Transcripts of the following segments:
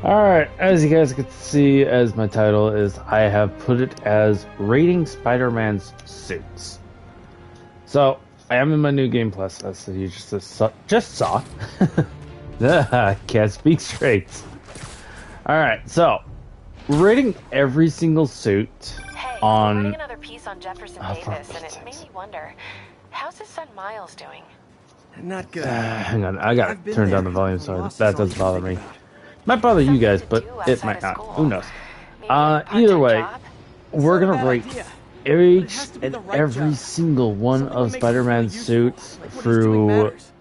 Alright, as you guys can see, as my title is, I have put it as rating Spider-Man's suits. So, I am in my new game plus, as you just saw. I can't speak straight. Alright, so, rating every single suit Hey, on... I'm writing another piece on Jefferson Davis, and it made me wonder, how's his son Miles doing? Not good. hang on, I gotta turn down the volume, sorry, Loss that is all doesn't you bother think me. about. Might bother you guys, Something to but do it outside might of not. school. Who knows? Maybe a part-time Either way, job? we're It's not a gonna bad rate idea. each has to be and the right every job. single one Something of that makes you feel Spider-Man's useful, suits like what he's doing through matters.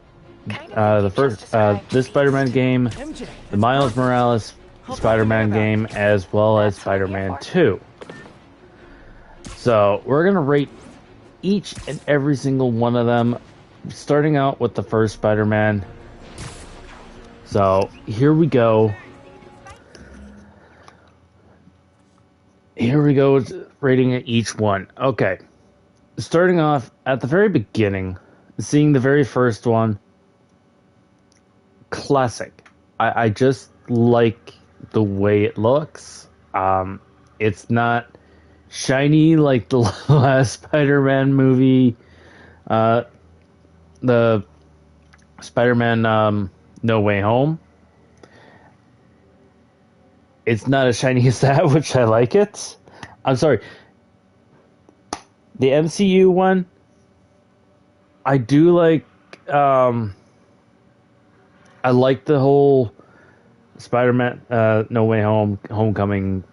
Kind of the think you first just described this Spider-Man Beast. game, MJ, the that's Miles perfect. Morales I'll talk to Spider-Man May about game, it. as well as That's what I'm here Spider-Man for. 2. So we're gonna rate each and every single one of them, starting out with the first Spider-Man. So here we go. Here we go, rating each one. Okay. Starting off at the very beginning, seeing the very first one, classic. I just like the way it looks. It's not shiny like the last Spider-Man movie. The Spider-Man No Way Home. It's not as shiny as that, which I like it. I'm sorry. The MCU one, I do like. I like the whole Spider-Man No Way Home, Homecoming,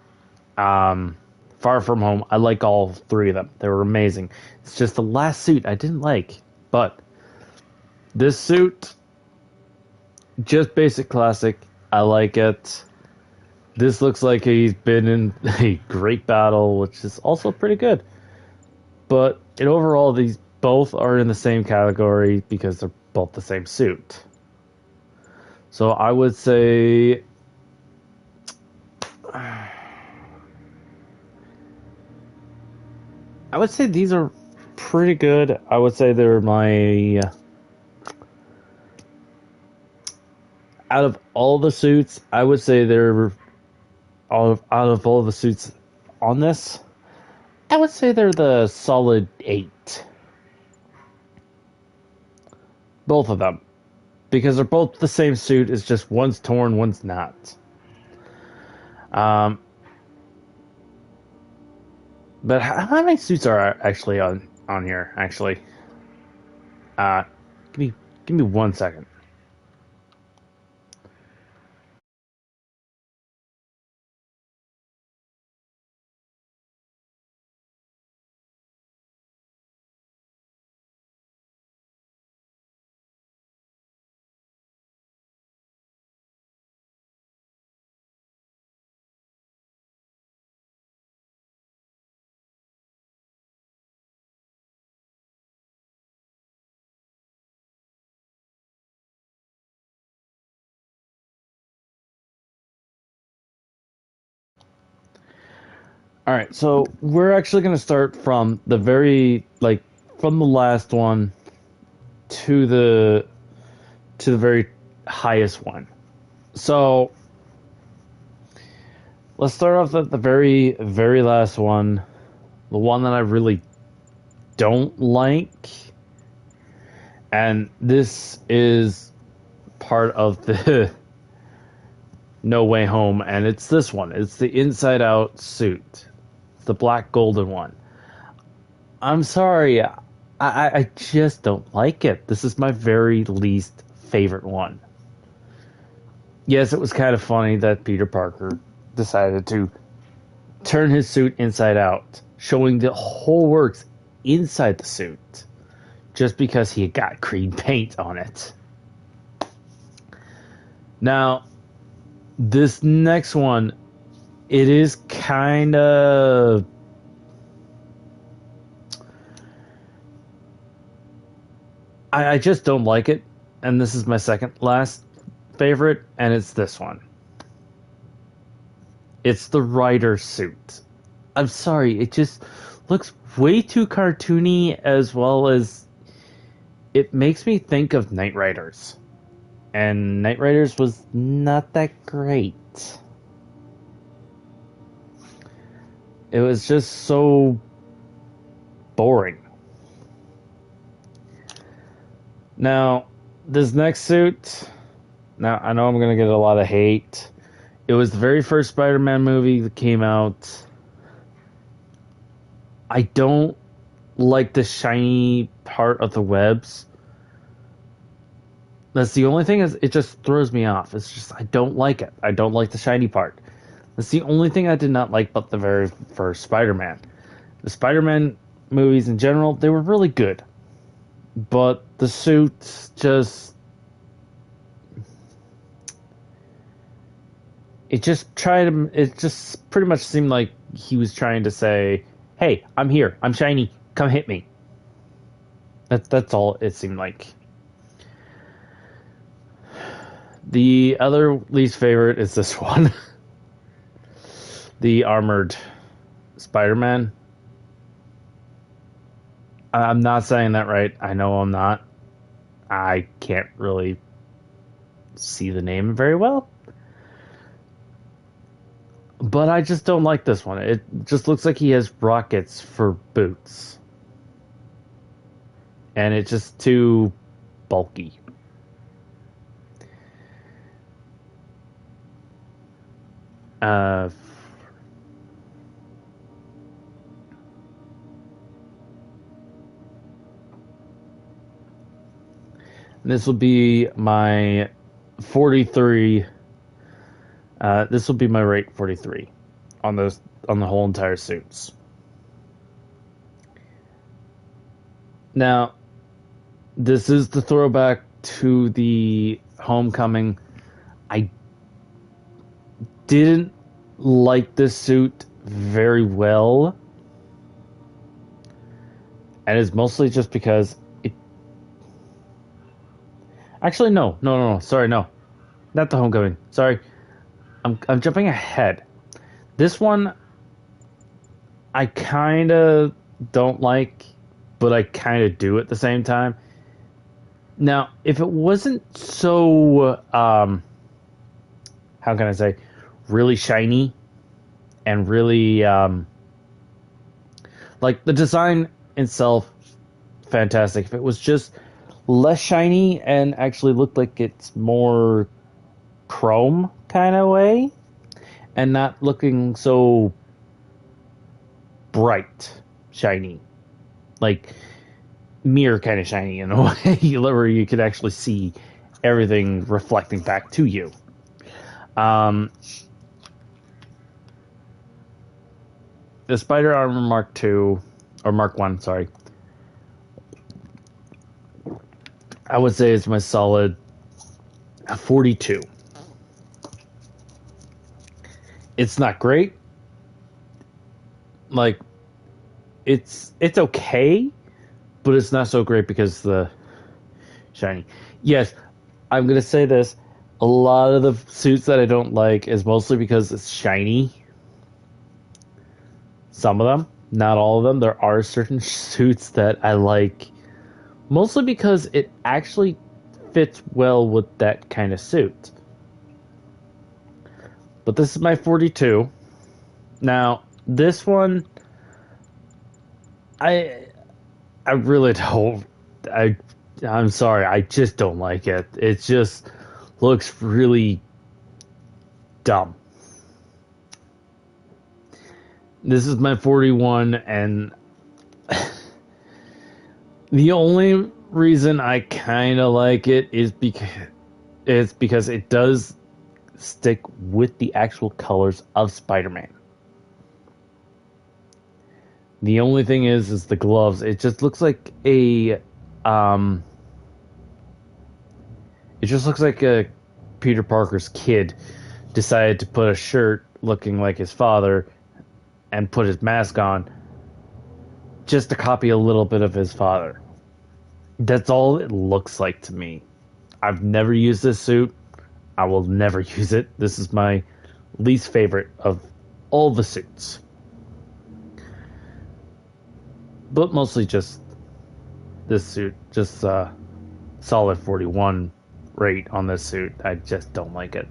Far From Home. I like all three of them. They were amazing. It's just the last suit I didn't like. But this suit, just basic classic. I like it. This looks like he's been in a great battle, which is also pretty good. But in overall, these both are in the same category because they're both the same suit. So I would say these are pretty good. I would say they're my out of all the suits, I would say they're out of all the suits on this, I would say they're the solid 8. Both of them. Because they're both the same suit, it's just one's torn, one's not. But how many suits are actually on here, actually? Give me 1 second. All right, so we're actually going to start from the from the last one to the very highest one. So let's start off at the very, very last one, the one that I really don't like, and this is part of the No Way Home, and it's this one. It's the Inside Out suit. The black golden one. I'm sorry, I just don't like it. This is my very least favorite one. Yes, it was kind of funny that Peter Parker decided to turn his suit inside out, showing the whole works inside the suit, just because he got green paint on it. Now, this next one, it is kind of... I just don't like it, and this is my second last favorite, and it's this one. It's the Rider suit. I'm sorry, it just looks way too cartoony, as well as it makes me think of Knight Riders. And Knight Riders was not that great. It was just so boring. Now, this next suit, now I know I'm going to get a lot of hate. It was the very first Spider-Man movie that came out. I don't like the shiny part of the webs. That's the only thing, is it just throws me off. It's just, I don't like it. I don't like the shiny part. That's the only thing I did not like about the very first Spider-Man. The Spider-Man movies in general, they were really good. But the suits just... It just pretty much seemed like he was trying to say, hey, I'm here. I'm shiny. Come hit me. That's all it seemed like. The other least favorite is this one. The armored Spider-Man. I'm not saying that right. I know I'm not. I can't really see the name very well. But I just don't like this one. It just looks like he has rockets for boots. And it's just too bulky. This will be my 43. This will be my rate 43 on the whole entire suits. Now, this is the throwback to the Homecoming. I didn't like this suit very well. And it's mostly just because it... Actually, no. Sorry, no. Not the Homecoming. Sorry. I'm jumping ahead. This one, I kind of don't like, but I kind of do at the same time. Now, if it wasn't so, how can I say, really shiny and really, like the design itself, fantastic. If it was just less shiny and actually looked like it's more chrome kind of way and not looking so bright shiny, like mirror kind of shiny in a way where you could actually see everything reflecting back to you. The Spider Armor Mark II, or Mark 1, sorry, I would say it's my solid 42. It's not great. Like, it's okay, but it's not so great because the shiny. Yes, I'm gonna say this. A lot of the suits that I don't like is mostly because it's shiny. Some of them, not all of them. There are certain suits that I like, mostly because it actually fits well with that kind of suit. But this is my 42. Now, this one, I really don't. I'm sorry, I just don't like it. It just looks really dumb. This is my 41, and the only reason I kind of like it is because it does stick with the actual colors of Spider-Man. The only thing is the gloves. It just looks like a it just looks like a Peter Parker's kid decided to put a shirt looking like his father and put his mask on just to copy a little bit of his father. That's all it looks like to me. I've never used this suit. I will never use it. This is my least favorite of all the suits. But mostly just this suit. Just solid 41 rate on this suit. I just don't like it.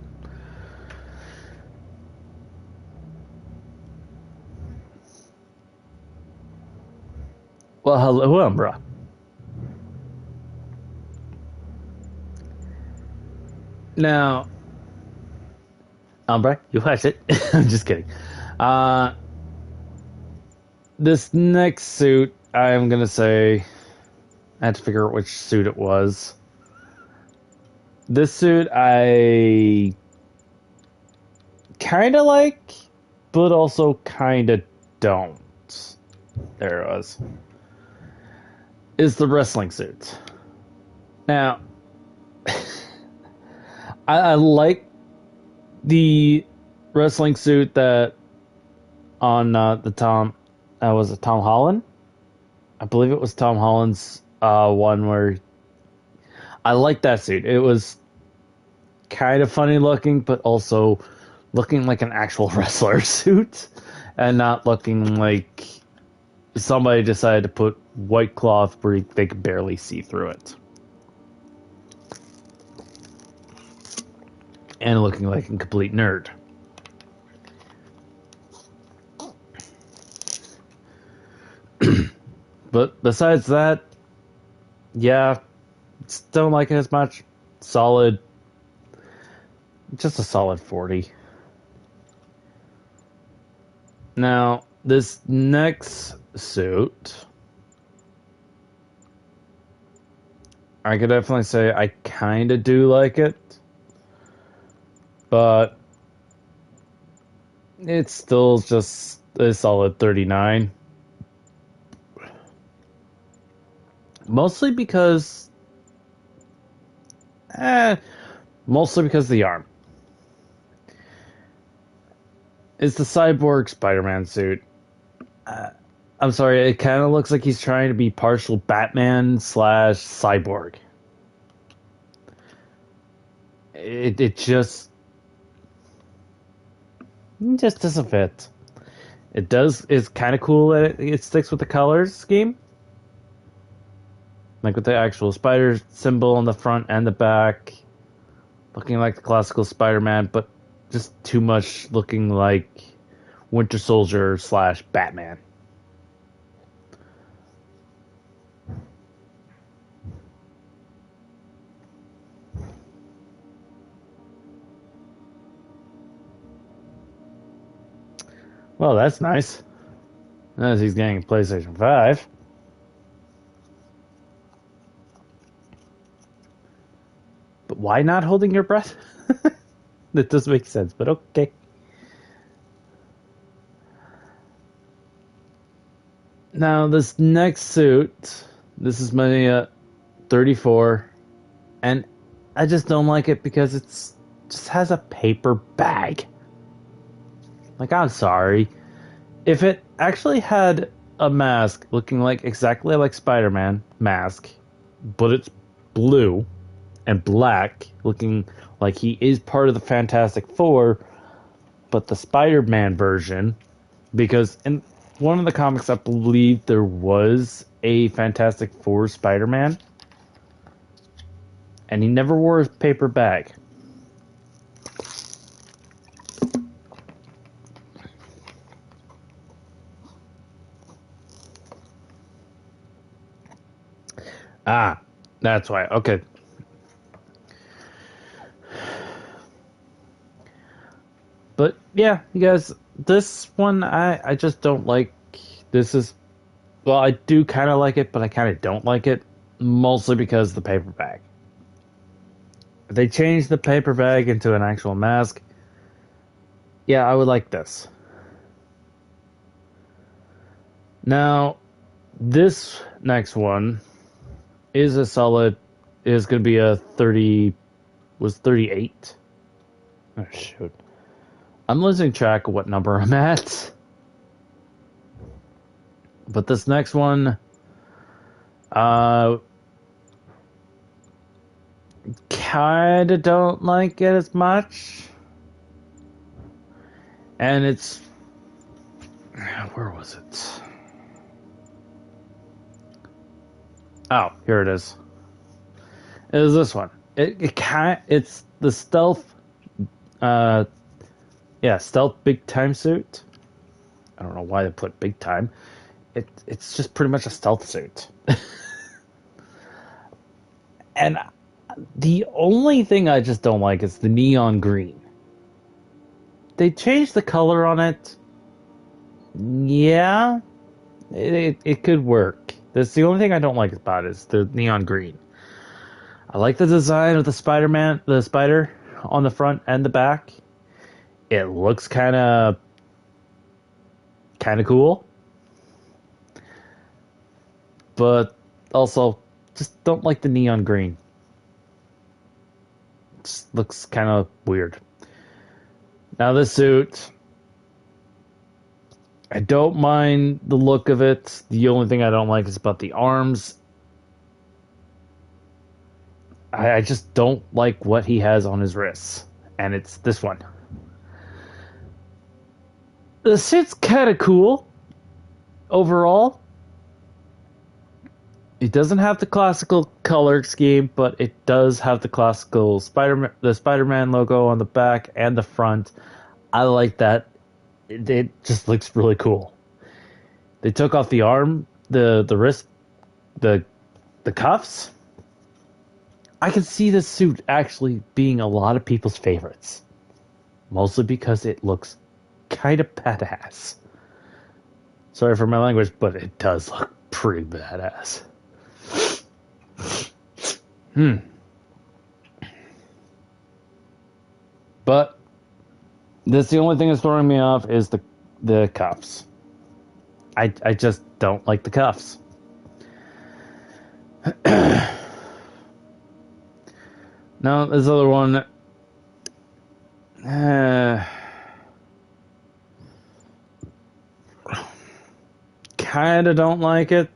Well, hello, Umbra. Now, Umbra, you watch it. I'm just kidding. Uh, this next suit, I'm gonna say, I had to figure out which suit it was. This suit, I kind of like, but also kind of don't. There it was. Is the wrestling suit. Now, I like the wrestling suit that on the Tom, was it Tom Holland? I believe it was Tom Holland's one where I like that suit. It was kind of funny looking, but also looking like an actual wrestler suit and not looking like somebody decided to put white cloth where they could barely see through it. And looking like a complete nerd. But besides that, yeah, don't like it as much. Solid, just a solid 40. Now, this next suit, I could definitely say I kind of do like it, but it's still just a solid 39. Mostly because of the arm. It's the cyborg Spider-Man suit. I'm sorry, it kind of looks like he's trying to be partial Batman / cyborg. It just doesn't fit. It's kind of cool that it sticks with the colors scheme. Like with the actual spider symbol on the front and the back. Looking like the classical Spider-Man, but just too much looking like Winter Soldier / Batman. Well, that's nice. As he's getting a PlayStation 5. But why not holding your breath? That does make sense, but okay. Now, this next suit, this is my 34, and I just don't like it because it's just has a paper bag. Like, I'm sorry. If it actually had a mask looking like exactly like Spider-Man mask, but it's blue and black, looking like he is part of the Fantastic Four, but the Spider-Man version, because in one of the comics, I believe there was a Fantastic Four Spider-Man, and he never wore his paper bag. Ah, that's why. Okay. But yeah, you guys, this one I just don't like. This is, well, I do kind of like it, but I kind of don't like it, mostly because of the paper bag. If they changed the paper bag into an actual mask, yeah, I would like this. Now, this next one is a solid, is going to be a 30, was 38. Oh, shoot. I'm losing track of what number I'm at. But this next one, kinda don't like it as much. And it's, where was it? Oh, here it is. It is this one. It's the stealth, stealth big time suit. I don't know why they put big time. it's just pretty much a stealth suit. And the only thing I just don't like is the neon green. They changed the color on it. Yeah, it could work. That's the only thing I don't like about it is the neon green. I like the design of the the spider on the front and the back. It looks kind of cool, but also just don't like the neon green. It just looks kind of weird. Now this suit, I don't mind the look of it. The only thing I don't like is about the arms. I just don't like what he has on his wrists. And it's this one. The suit's kind of cool overall. It doesn't have the classical color scheme, but it does have the classical Spider-Man logo on the back and the front. I like that. It just looks really cool. They took off the arm, the wrist, the cuffs. I can see this suit actually being a lot of people's favorites. Mostly because it looks kind of badass. Sorry for my language, but it does look pretty badass. But that's the only thing that's throwing me off is the cuffs. I just don't like the cuffs. Now, this other one... kinda don't like it.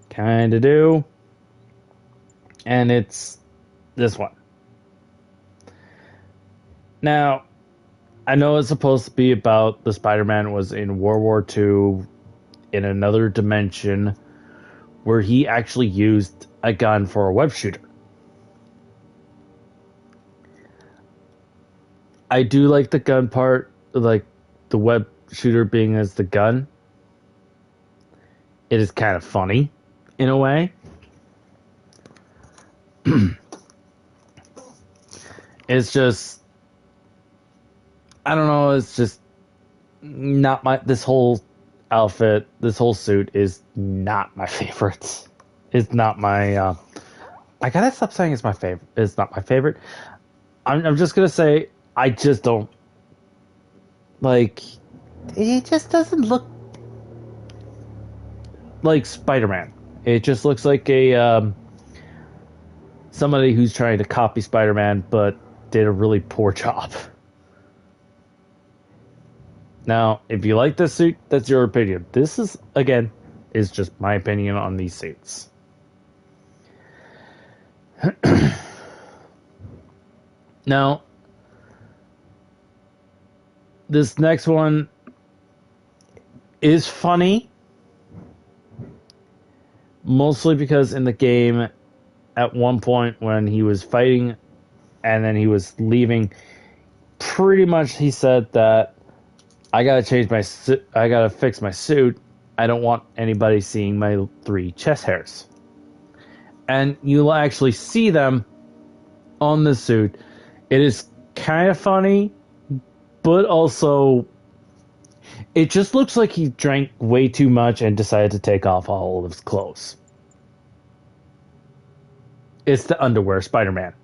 Kinda do. And it's this one. Now, I know it's supposed to be about the Spider-Man was in World War II in another dimension where he actually used a gun for a web shooter. I do like the gun part, like the web shooter being as the gun. It is kind of funny, in a way. It's just, I don't know, it's just not this whole outfit, this whole suit is not my favorites. It's not my, I gotta stop saying it's my favorite. It's not my favorite. I'm just gonna say, I just don't, like, it just doesn't look like Spider-Man. It just looks like a, somebody who's trying to copy Spider-Man, but did a really poor job. Now, if you like this suit, that's your opinion. This is, again, is just my opinion on these suits. Now, this next one is funny. Mostly because in the game, at one point when he was fighting and then he was leaving, pretty much he said that I gotta change my suit, I gotta fix my suit. I don't want anybody seeing my 3 chest hairs. And you'll actually see them on the suit. It is kind of funny, but also it just looks like he drank way too much and decided to take off all of his clothes. It's the underwear Spider-Man.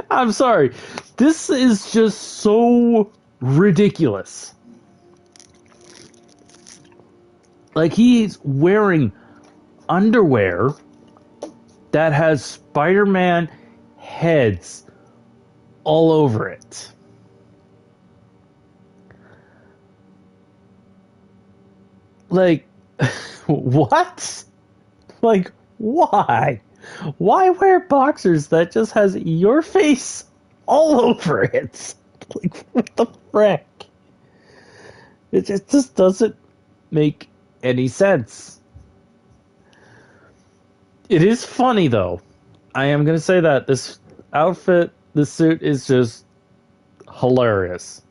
I'm sorry. This is just so ridiculous. Like, he's wearing underwear that has Spider-Man heads all over it. Like, what? Like, why? Why wear boxers that just has your face all over it? Like, what the frick? It just doesn't make any sense. It is funny, though. I am going to say that. This outfit, this suit is just hilarious.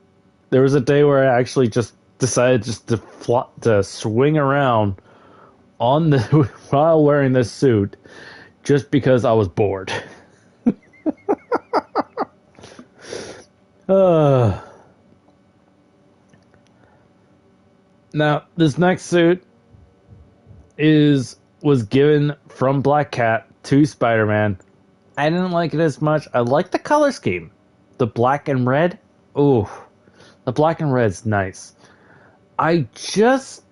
There was a day where I actually just decided just to swing around on the while wearing this suit just because I was bored. Uh, Now this next suit was given from Black Cat to Spider-Man. I didn't like it as much. I like the color scheme, the black and red. Ooh, the black and red's nice. I just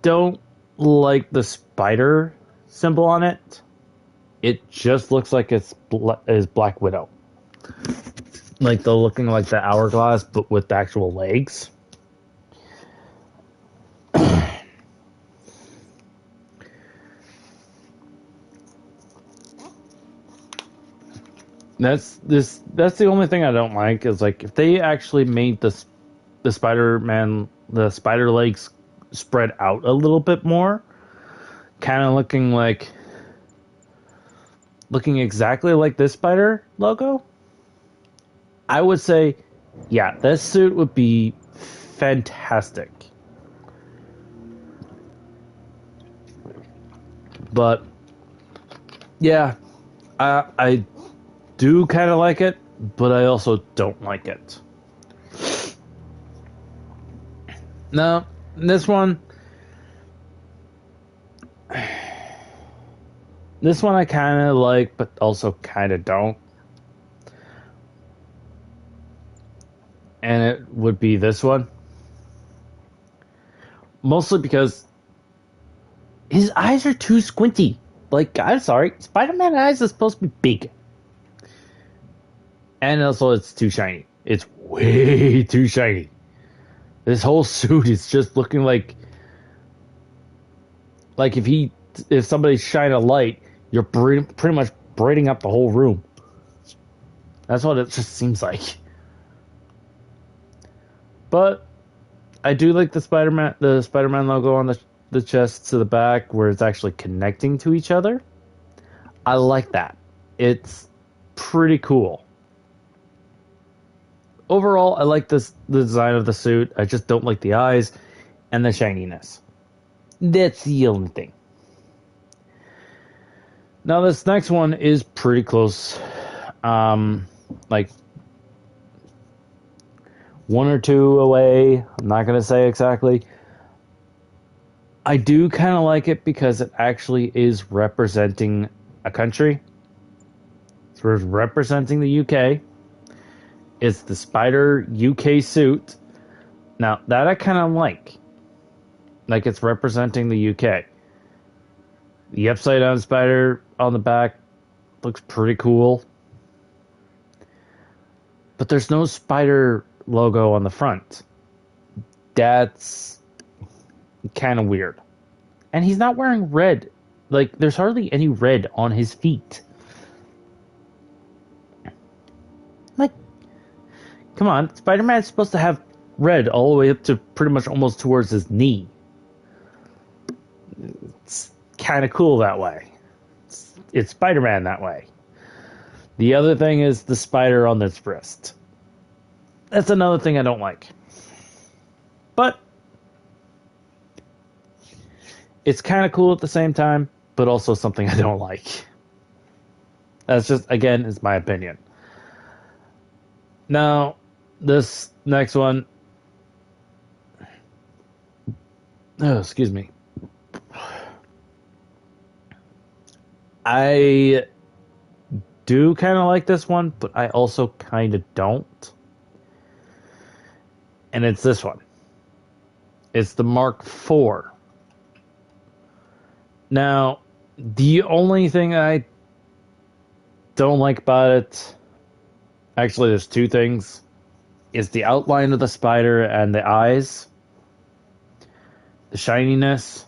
don't like the spider symbol on it. It just looks like is Black Widow. Like the looking like the hourglass, but with the actual legs. That's the only thing I don't like is like if they actually made the spider legs spread out a little bit more, kind of looking exactly like this spider logo, I would say, yeah, this suit would be fantastic. But yeah, I do kind of like it, but I also don't like it. Now, this one I kind of like, but also kind of don't. And it would be this one. Mostly because his eyes are too squinty. Like, I'm sorry, Spider-Man eyes are supposed to be big. And also, it's too shiny. It's way too shiny. This whole suit is just looking like if somebody shine a light, you're pretty much brightening up the whole room. That's what it just seems like. But I do like the Spider-Man logo on the chest to the back where it's actually connecting to each other. I like that. It's pretty cool. Overall, I like the design of the suit. I just don't like the eyes and the shininess. That's the only thing. Now this next one is pretty close. Like one or two away. I'm not going to say exactly. I do kind of like it because it actually is representing a country. It's representing the UK. It's the Spider UK suit. Now, that I kind of like. Like it's representing the UK. The upside down spider on the back looks pretty cool. But there's no spider logo on the front. That's kind of weird. And he's not wearing red. Like, there's hardly any red on his feet. Like, come on, Spider-Man's supposed to have red all the way up to pretty much almost towards his knee. It's kind of cool that way. It's Spider-Man that way. The other thing is the spider on its wrist. That's another thing I don't like. But it's kind of cool at the same time, but also something I don't like. That's just, again, is my opinion. Now, this next one. Oh, excuse me. I do kind of like this one, but I also kind of don't. And it's this one. It's the Mark IV. Now, the only thing I don't like about it, actually there's two things, is the outline of the spider and the eyes, the shininess,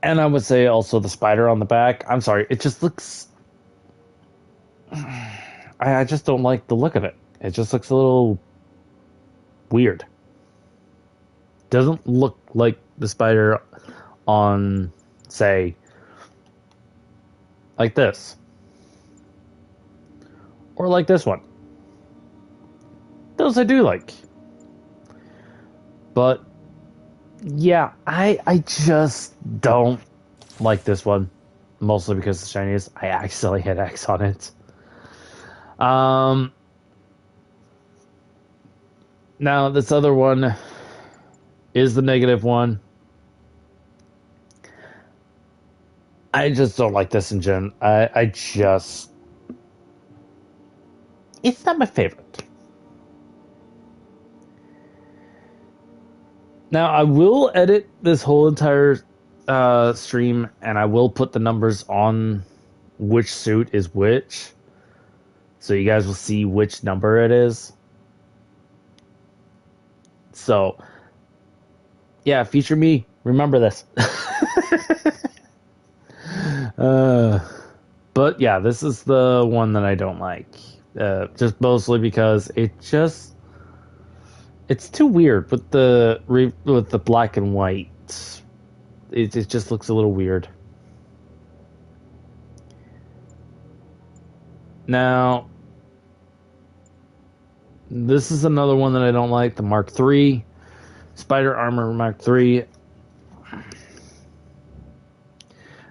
and I would say also the spider on the back. I'm sorry, it just looks... I just don't like the look of it. It just looks a little weird. Doesn't look like the spider on, say, like this. Or like this one. those I do like. But yeah, I just don't like this one. Mostly because it's Chinese. I accidentally hit X on it. Now this other one is the negative one. I just don't like this in general. I just... It's not my favorite. Now, I will edit this whole entire stream, and I will put the numbers on which suit is which. So you guys will see which number it is. So, yeah, feature me. Remember this. But yeah, this is the one that I don't like. Just mostly because it's too weird with the black and white. It just looks a little weird. Now, this is another one that I don't like, the Mark III. Spider Armor Mark III.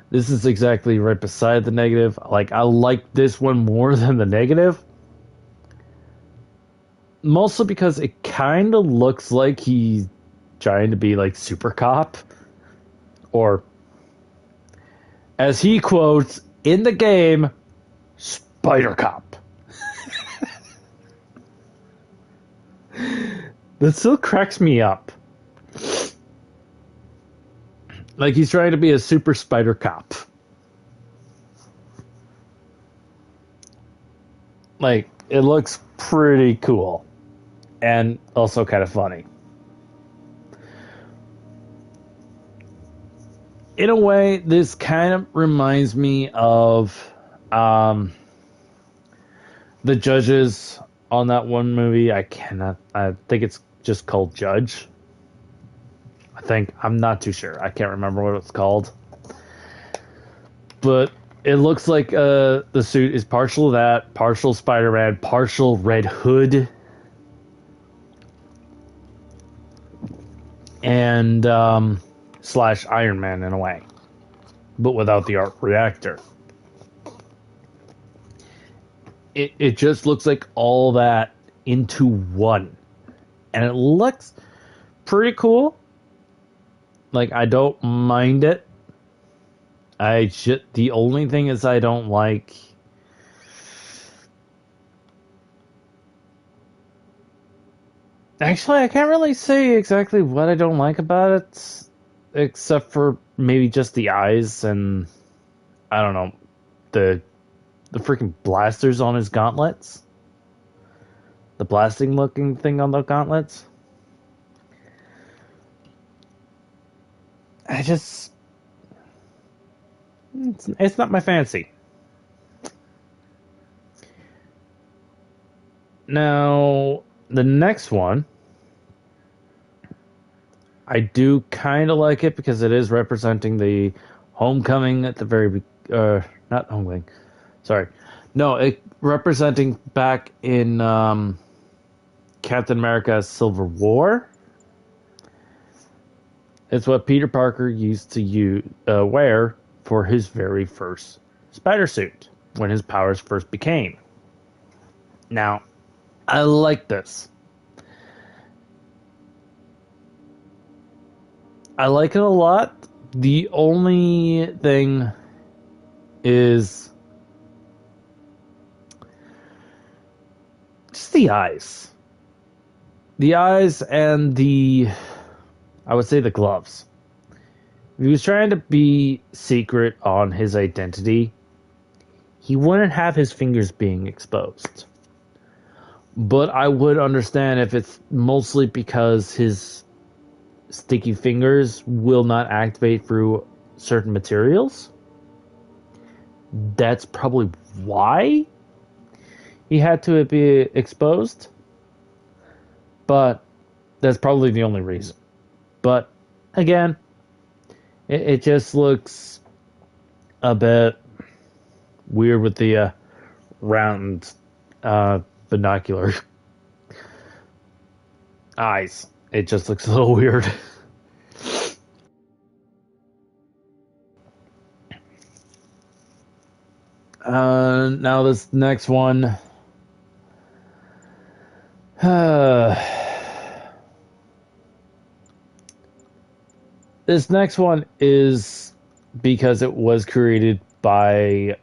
This is exactly right beside the negative. Like, I like this one more than the negative. Mostly because it kind of looks like he's trying to be like Super Cop. Or, as he quotes in the game, Spider Cop. That still cracks me up. Like he's trying to be a super spider cop. Like, it looks pretty cool. And also kind of funny. In a way, this kind of reminds me of the judges on that one movie. I think it's just called Judge. I'm not too sure. I can't remember what it's called. But it looks like the suit is partial that, partial Spider-Man, partial Red Hood. And slash Iron Man in a way. But without the arc reactor. It just looks like all that into one. And it looks pretty cool. Like, I don't mind it. The only thing is I don't like... Actually, I can't really say exactly what I don't like about it. Except for maybe just the eyes and... I don't know. The freaking blasters on his gauntlets. The blasting looking thing on the gauntlets. It's not my fancy. Now, the next one, I do kind of like it because it is representing the homecoming at the very, not homecoming, sorry. No, it representing back in Captain America's Civil War. It's what Peter Parker used to wear for his very first spider suit when his powers first became. Now, I like this. I like it a lot. The only thing is just the eyes. The eyes and I would say the gloves. If he was trying to be secret on his identity, he wouldn't have his fingers being exposed. But I would understand if it's mostly because his sticky fingers will not activate through certain materials. That's probably why he had to be exposed. But that's probably the only reason. But again, it just looks a bit weird with the round binocular eyes. It just looks a little weird. Now this next one. This next one is because it was created by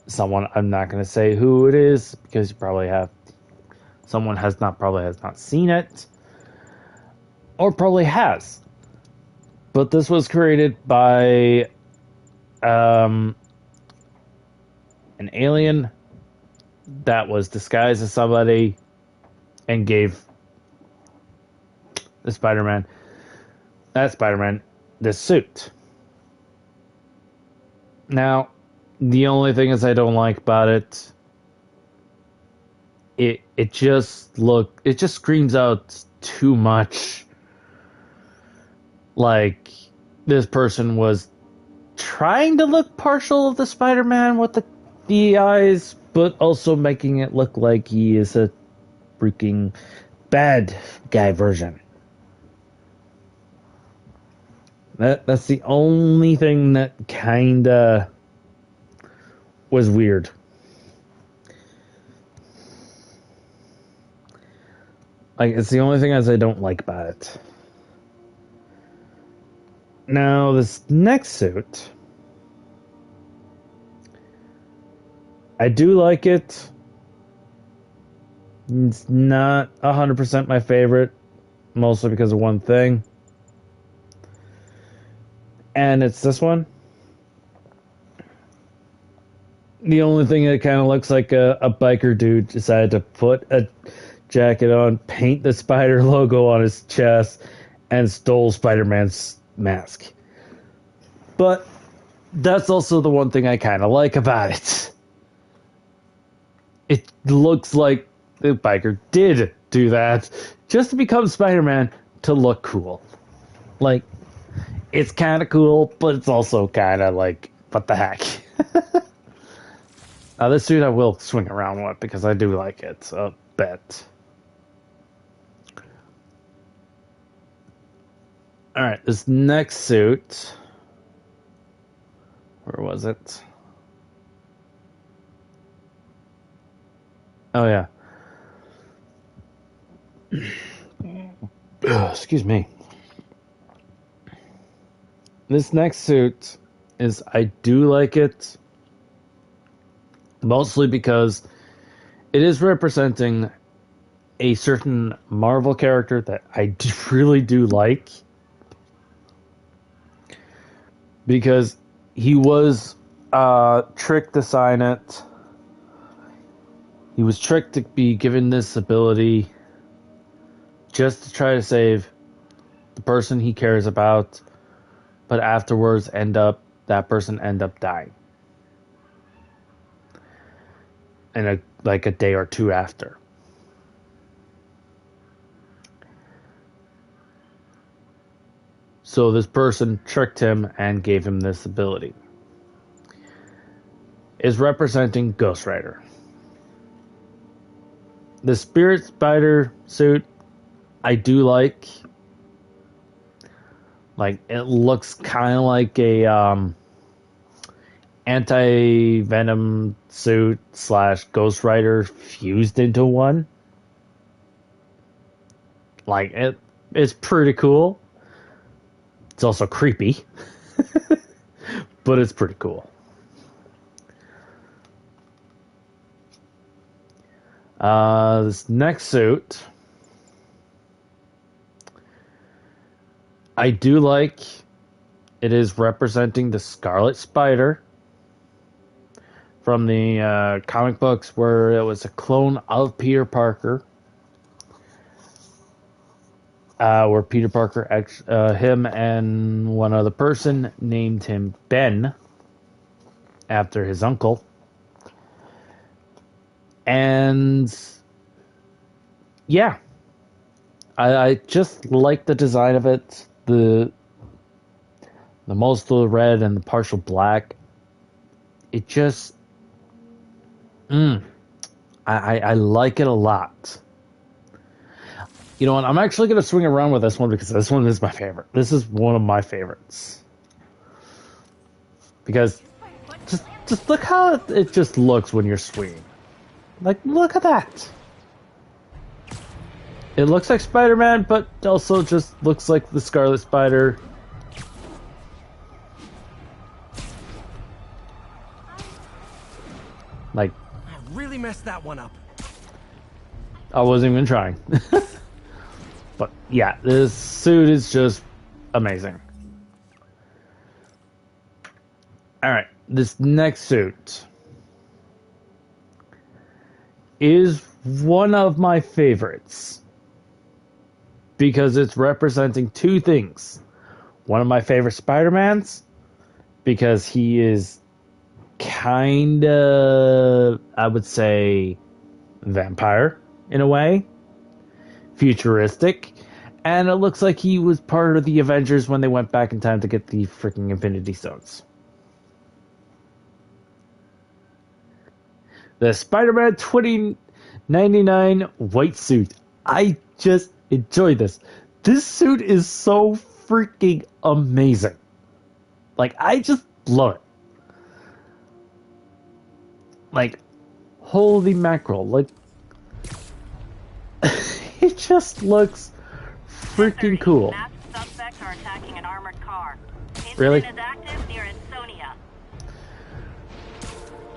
someone. I'm not going to say who it is because you probably have someone has not seen it or probably has. But this was created by an alien that was disguised as somebody and gave the Spider-Man this suit. Now, the only thing is I don't like about it, it just screams out too much like this person was trying to look partial of the Spider-Man with the eyes, but also making it look like he is a freaking bad guy version. That's the only thing that kinda was weird. Like, it's the only thing as I don't like about it. Now, this next suit, I do like it. It's not 100% my favorite, mostly because of one thing. And it's this one. The only thing that kind of looks like a biker dude decided to put a jacket on, paint the spider logo on his chest, and stole Spider-Man's mask. But that's also the one thing I kind of like about it. It looks like the biker did do that just to become Spider-Man to look cool. Like, it's kind of cool, but it's also kind of like, what the heck? This suit I will swing around with because I do like it a bit. Alright, this next suit. Where was it? Oh, yeah. Excuse me. This next suit is, I do like it, mostly because it is representing a certain Marvel character that I really do like. Because he was tricked to sign it. He was tricked to be given this ability just to try to save the person he cares about, but afterwards that person end up dying. And like a day or two after. So this person tricked him and gave him this ability. Is representing Ghost Rider. The Spirit Spider suit, I do like. Like, it looks kind of like a anti-venom suit / Ghost Rider fused into one. Like, it's pretty cool. It's also creepy. But it's pretty cool. This next suit, I do like. It is representing the Scarlet Spider from the comic books, where it was a clone of Peter Parker. Where Peter Parker, him and one other person named him Ben after his uncle. And yeah, I just like the design of it. The most of the red and the partial black. It just, I like it a lot. You know what? I'm actually going to swing around with this one because this one is my favorite. This is one of my favorites. Because just look how it just looks when you're swinging. Like, look at that. It looks like Spider-Man, but also just looks like the Scarlet Spider. Like, I really messed that one up. I wasn't even trying. But yeah, this suit is just amazing. Alright, this next suit is one of my favorites because it's representing two things. One of my favorite Spider-Mans because he is kind of, I would say, vampire in a way, futuristic, and it looks like he was part of the Avengers when they went back in time to get the freaking Infinity Stones. The Spider-Man 2099 white suit. I just enjoy this. This suit is so freaking amazing. Like, I just love it. Like, holy mackerel. Like, it just looks freaking cool. Suspects are attacking an armored car. Really? Incident is active near Ansonia.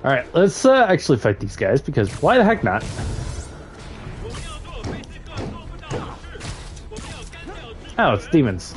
Alright, let's actually fight these guys, because why the heck not? Oh, it's demons.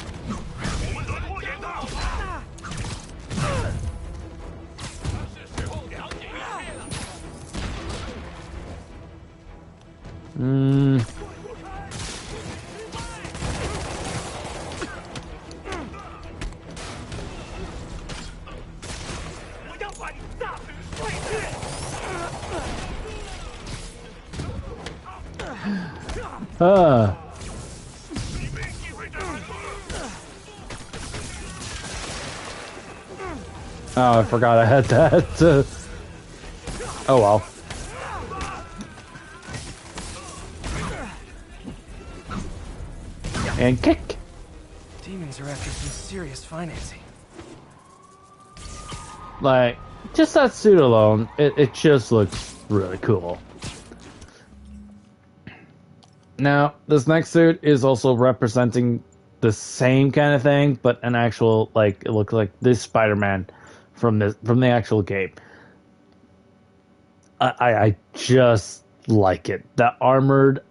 Ah. Oh, I forgot I had that. Oh well. And kick. Demons are after some serious financing. Like, just that suit alone, it just looks really cool. Now, this next suit is also representing the same kind of thing, but an actual, like, it looks like this Spider-Man from the actual game. I just like it. The armored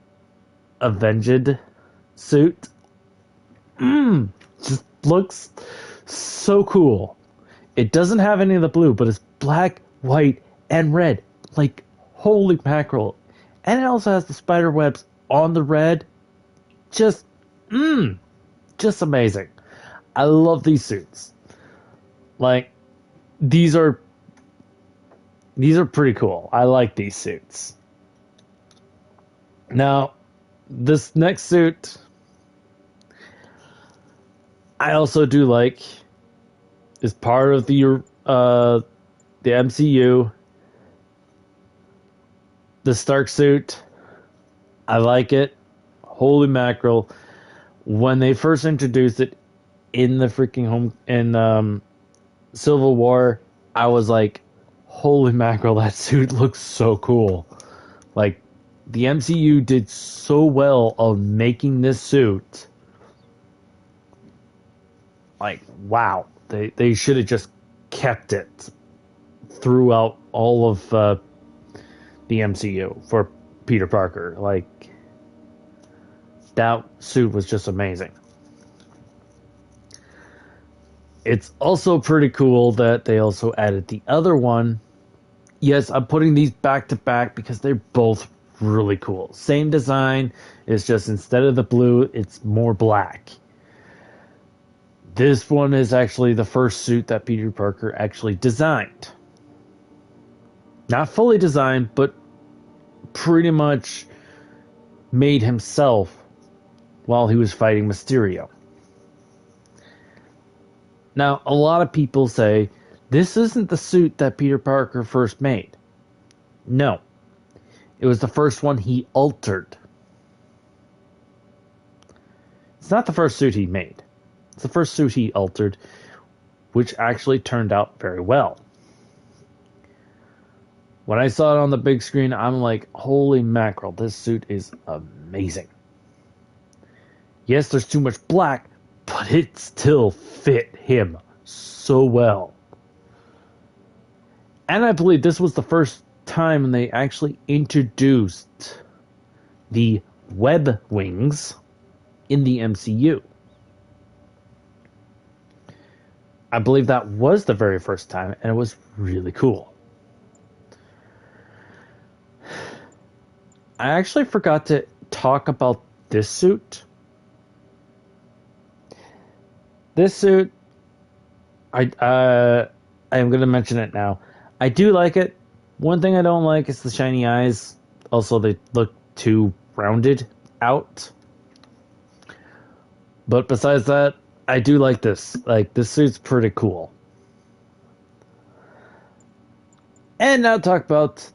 Avenged suit. Just looks so cool. It doesn't have any of the blue, but it's black, white, and red. Like, holy mackerel. And it also has the spider webs on the red. Just amazing. I love these suits. Like, these are pretty cool. I like these suits. Now, this next suit I also do like is part of the MCU. The Stark suit. I like it. Holy mackerel. When they first introduced it in the freaking Civil War, I was like, holy mackerel, that suit looks so cool. Like, the MCU did so well of making this suit. Like, wow. They should have just kept it throughout all of the MCU for Peter Parker. Like, that suit was just amazing. It's also pretty cool that they also added the other one. Yes, I'm putting these back to back because they're both really cool. Same design, it's just instead of the blue, it's more black. This one is actually the first suit that Peter Parker actually designed. Not fully designed, but pretty much made himself while he was fighting Mysterio. Now, a lot of people say, this isn't the suit that Peter Parker first made. No. It was the first one he altered. It's not the first suit he made. It's the first suit he altered, which actually turned out very well. When I saw it on the big screen, I'm like, holy mackerel, this suit is amazing. Yes, there's too much black, but it still fit him so well. And I believe this was the first time they actually introduced the web wings in the MCU. I believe that was the very first time, and it was really cool. I actually forgot to talk about this suit. This suit, I am going to mention it now. I do like it. One thing I don't like is the shiny eyes. Also, they look too rounded out. But besides that, I do like this. Like, this suit's pretty cool. And now talk about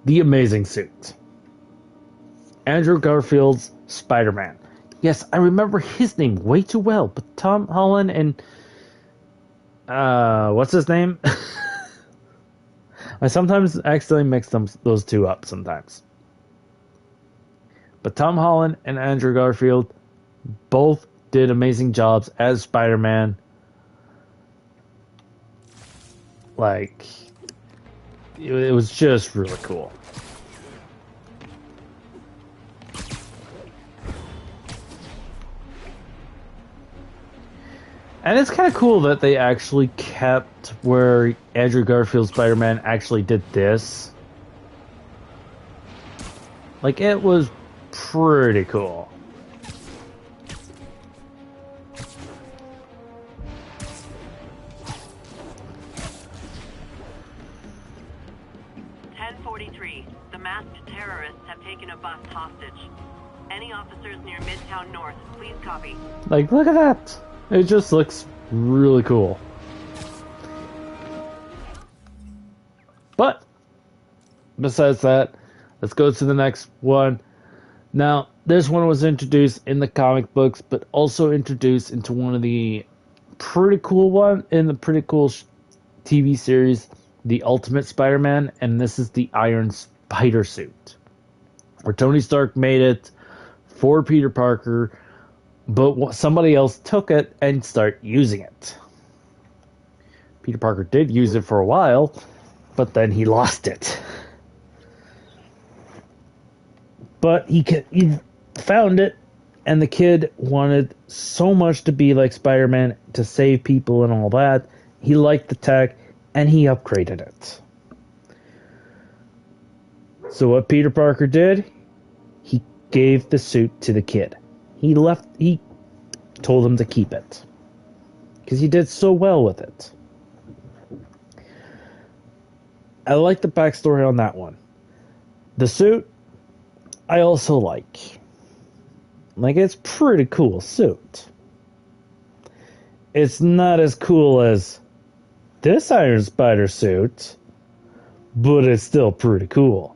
the amazing suit. Andrew Garfield's Spider-Man. Yes, I remember his name way too well, but Tom Holland and what's his name? I sometimes accidentally mix those two up sometimes. But Tom Holland and Andrew Garfield both did amazing jobs as Spider-Man. Like, it was just really cool. And it's kind of cool that they actually kept where Andrew Garfield's Spider-Man actually did this. Like, it was pretty cool. The masked terrorists have taken a bus hostage. Any officers near Midtown North, please copy. Like, look at that! It just looks really cool. But, besides that, let's go to the next one. Now, this one was introduced in the comic books, but also introduced into one of the pretty cool TV series, The Ultimate Spider-Man, and this is the Iron Spider suit, where Tony Stark made it for Peter Parker, but somebody else took it and started using it. Peter Parker did use it for a while, but then he lost it. But he found it, and the kid wanted so much to be like Spider-Man, to save people and all that. He liked the tech, and he upgraded it. So what Peter Parker did, he gave the suit to the kid. He told him to keep it, because he did so well with it. I like the backstory on that one. The suit, I also like. Like, it's pretty cool suit. It's not as cool as this Iron Spider suit, but it's still pretty cool.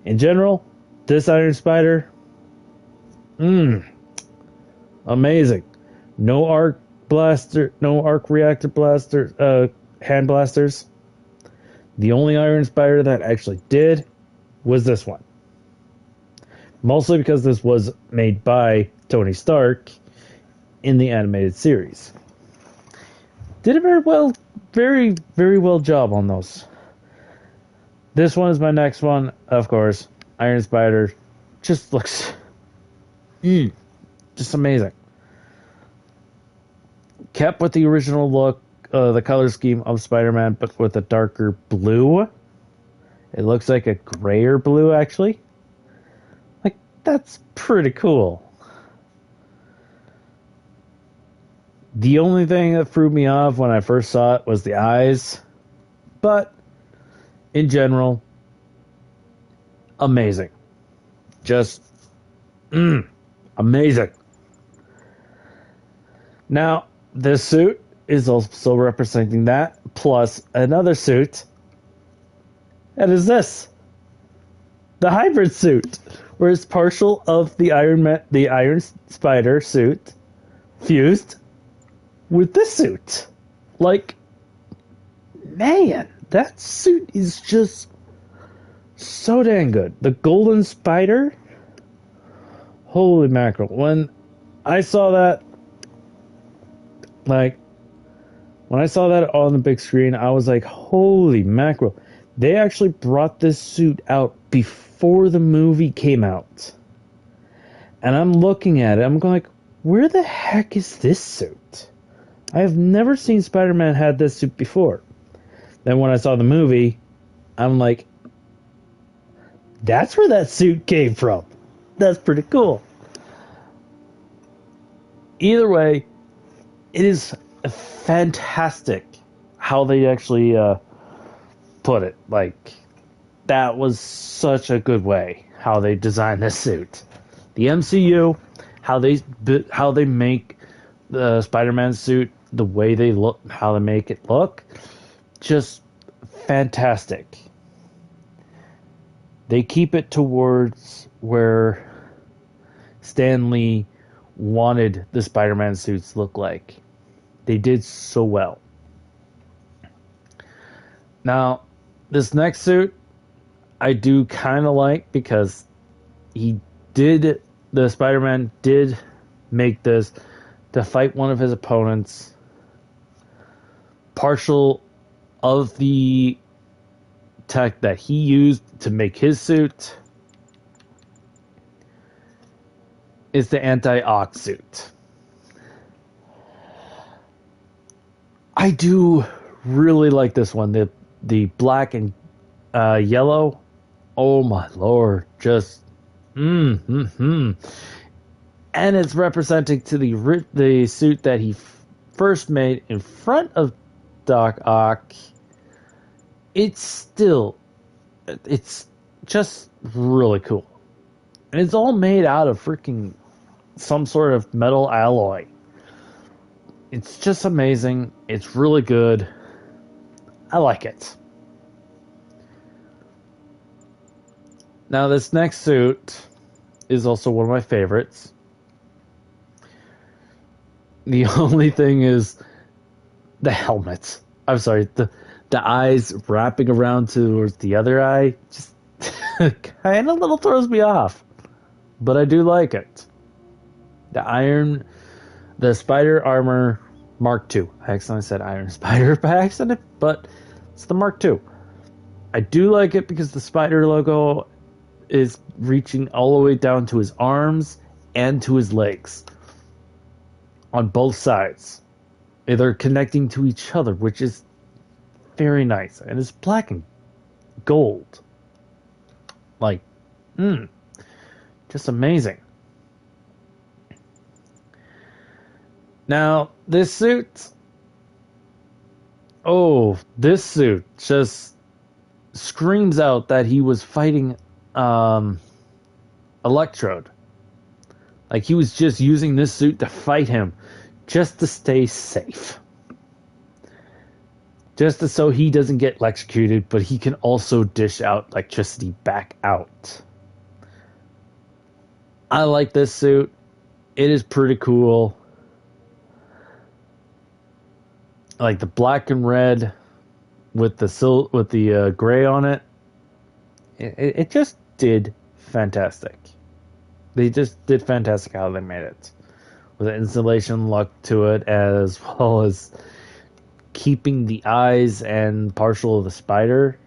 In general, this Iron Spider, amazing. No arc reactor blaster, hand blasters. The only Iron Spider that actually did was this one. Mostly because this was made by Tony Stark in the animated series. Did a very, very well job on those. This one is my next one, of course. Iron Spider just looks just amazing. Kept with the original look, the color scheme of Spider-Man, but with a darker blue. It looks like a grayer blue, actually. Like, that's pretty cool. The only thing that threw me off when I first saw it was the eyes. But, in general, amazing. Just, amazing. Now, this suit is also representing that, plus another suit. And is this? The hybrid suit, where it's partial of the Iron Spider suit fused with this suit. Like, man, that suit is just so dang good. The Golden Spider, holy mackerel. When I saw that, when I saw that on the big screen, I was like, holy mackerel. They actually brought this suit out before the movie came out. And I'm looking at it, I'm going like, where the heck is this suit? I have never seen Spider-Man had this suit before. Then when I saw the movie, I'm like, that's where that suit came from. That's pretty cool. Either way, it is fantastic how they actually put it. Like, that was such a good way how they designed this suit. The MCU, how they make the Spider-Man suit, the way they look, how they make it look, just fantastic. They keep it towards where Stan Lee wanted the Spider-Man suits to look like. They did so well. Now, this next suit, I do kind of like because the Spider-Man did make this to fight one of his opponents. Partial of the tech that he used to make his suit is the anti-ox suit. I do really like this one. The black and yellow. Oh my lord, just and it's representing to the suit that he first made in front of Doc Ock. It's just really cool. And it's all made out of freaking some sort of metal alloy. It's just amazing. It's really good. I like it. Now, this next suit is also one of my favorites. The only thing is the helmet. I'm sorry, the eyes wrapping around towards the other eye just kind of little throws me off. But I do like it. The Spider Armor Mark II. I accidentally said Iron Spider by accident, but it's the Mark II. I do like it because the Spider logo is reaching all the way down to his arms and to his legs. On both sides. They're connecting to each other, which is very nice. And it's black and gold. Like, just amazing. Now, this suit just screams out that he was fighting Electrode. Like, he was just using this suit to fight him just to stay safe. Just so he doesn't get electrocuted, but he can also dish out electricity back out. I like this suit. It is pretty cool. Like the black and red with the gray on it. It just did fantastic. They just did fantastic how they made it. With an installation look to it, as well as keeping the eyes and partial of the spider,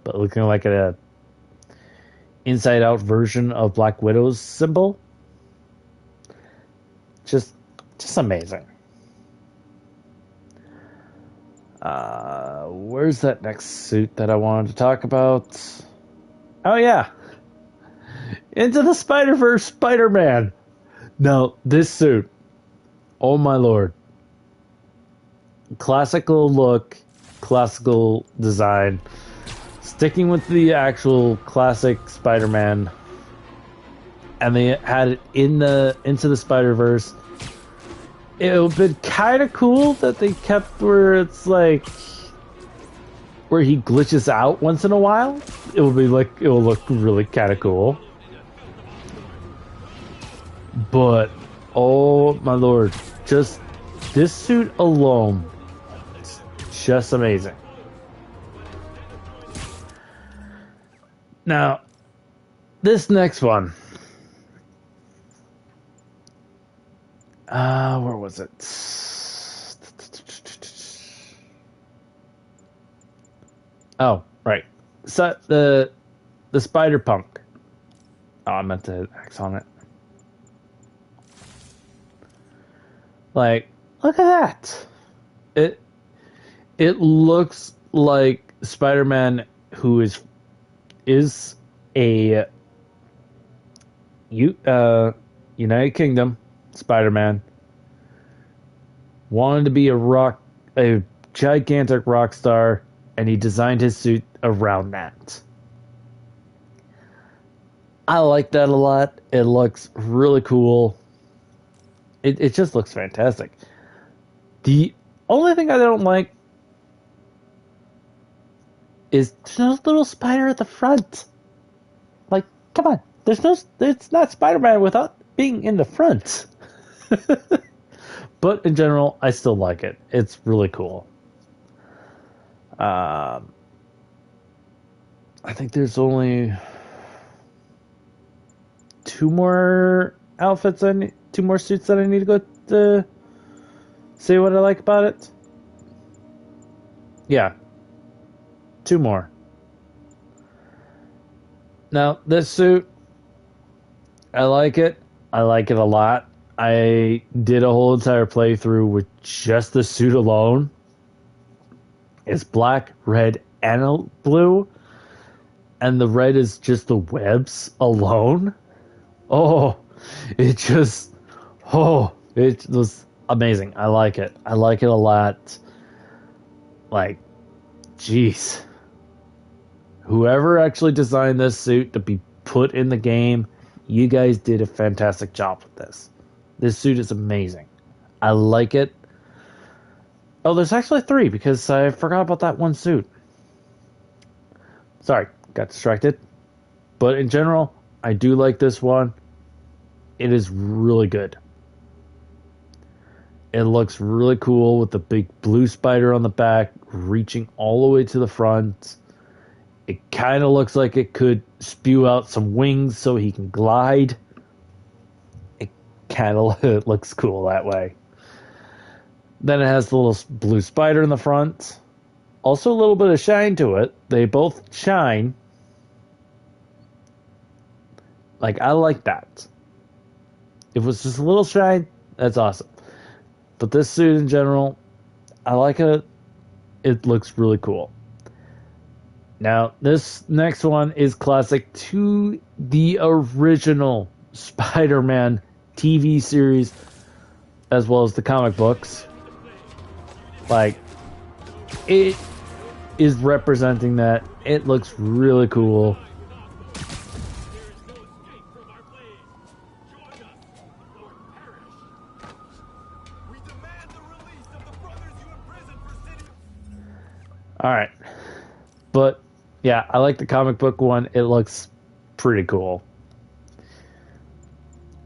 but looking like a inside out version of Black Widow's symbol. Just amazing. Where's that next suit that I wanted to talk about? Oh yeah, Into the Spider-Verse Spider-Man. Now, this suit, oh my lord. Classical look, classical design. Sticking with the actual classic Spider-Man. And they had it Into the Spider-Verse. It would have been kind of cool that they kept where it's like where he glitches out once in a while. It will look really kind of cool. But, oh my lord, just this suit alone, it's just amazing. Now, this next one, where was it? Oh, right. So the Spider Punk. Oh, I meant to X on it. Like, look at that. It looks like Spider-Man, who is a United Kingdom Spider-Man, wanted to be a gigantic rock star, and he designed his suit around that. I like that a lot. It looks really cool. It just looks fantastic. The only thing I don't like is there's no little spider at the front. Like, come on. It's not Spider-Man without being in the front. But in general, I still like it. It's really cool. I think there's only two more suits that I need to go to say what I like about it. Yeah. Two more. Now, this suit, I like it. I like it a lot. I did a whole entire playthrough with just the suit alone. It's black, red, and blue. And the red is just the webs alone. Oh, it was amazing. I like it. I like it a lot. Like, jeez. Whoever actually designed this suit to be put in the game, you guys did a fantastic job with this. This suit is amazing. I like it. Oh, there's actually three because I forgot about that one suit. Sorry, got distracted. But in general, I do like this one. It is really good. It looks really cool with the big blue spider on the back, reaching all the way to the front. It kind of looks like it could spew out some wings so he can glide. It kind of looks cool that way. Then it has the little blue spider in the front. Also a little bit of shine to it. They both shine. Like, I like that. If it was just a little shine, that's awesome. But this suit in general, I like it. It looks really cool. Now, this next one is classic to the original Spider-Man TV series, as well as the comic books. Like, it is representing that. It looks really cool. Alright. But, yeah, I like the comic book one. It looks pretty cool.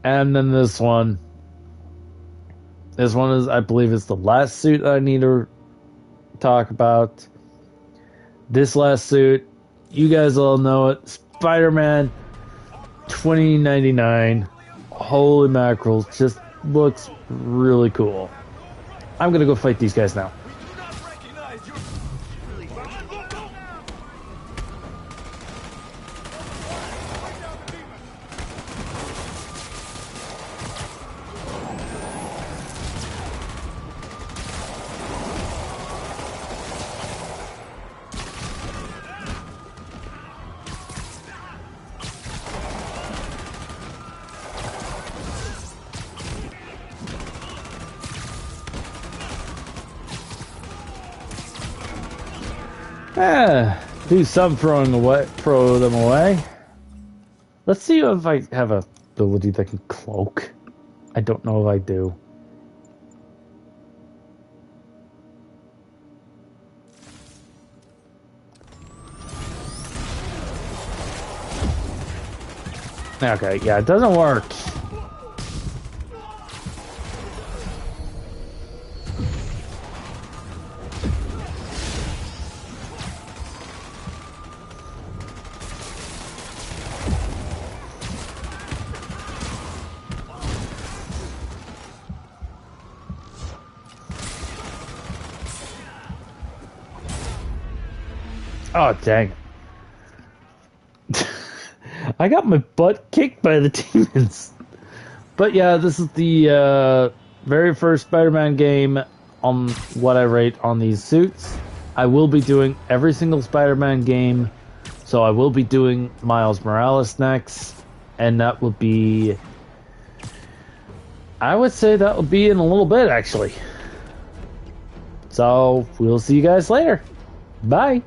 And then this one. This one is, I believe, is the last suit I need to talk about. This last suit, you guys all know it. Spider-Man 2099. Holy mackerel. Just looks really cool. I'm going to go fight these guys now. Do some throw them away. Let's see if I have a ability that can cloak. I don't know if I do. Okay, yeah, it doesn't work. Oh, dang. I got my butt kicked by the demons. But yeah, this is the very first Spider-Man game on what I rate on these suits. I will be doing every single Spider-Man game. So I will be doing Miles Morales next. And that will be... I would say that will be in a little bit, actually. So, we'll see you guys later. Bye.